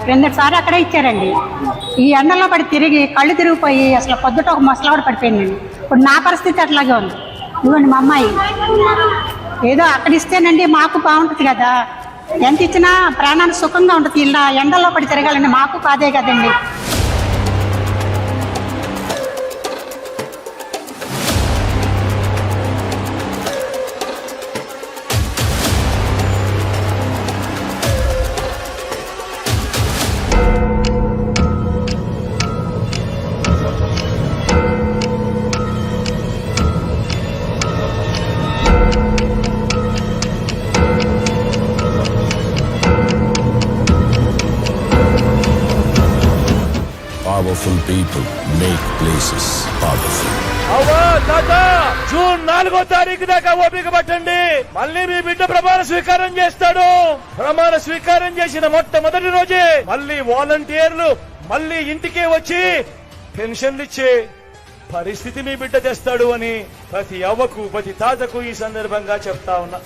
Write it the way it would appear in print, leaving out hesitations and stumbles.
క్రిందటిసారి అక్కడే ఇచ్చారండి. ఈ ఎండలో పడి తిరిగి కళ్ళు తిరిగిపోయి అసలు పొద్దుట ఒక ముసలావిడ పడిపోయిందండి. ఇప్పుడు నా పరిస్థితి అట్లాగే ఉంది. ఇదిగోండి మా అమ్మాయి. ఏదో అక్కడ ఇస్తేనండి మాకు బాగుంటుంది కదా, ఎంత ఇచ్చినా ప్రాణానికి సుఖంగా ఉంటుంది. ఇలా ఎండల్లో పడి తిరగాలండి మాకు కాదే కదండి. Powerful people make places powerful. June 4వ తారీఖు దాకా ఓపిక పట్టండి. మళ్ళీ మీ బిడ్డ ప్రమాణ స్వీకారం చేస్తాడు. ప్రమాణ స్వీకారం చేసిన మొట్టమొదటి రోజే మళ్ళీ వాలంటీర్లు మళ్ళీ ఇంటికే వచ్చి పెన్షన్లు ఇచ్చే పరిస్థితి మీ బిడ్డ తెస్తాడు అని ప్రతి అవ్వకు ప్రతి తాతకు ఈ సందర్భంగా చెప్తా ఉన్నా.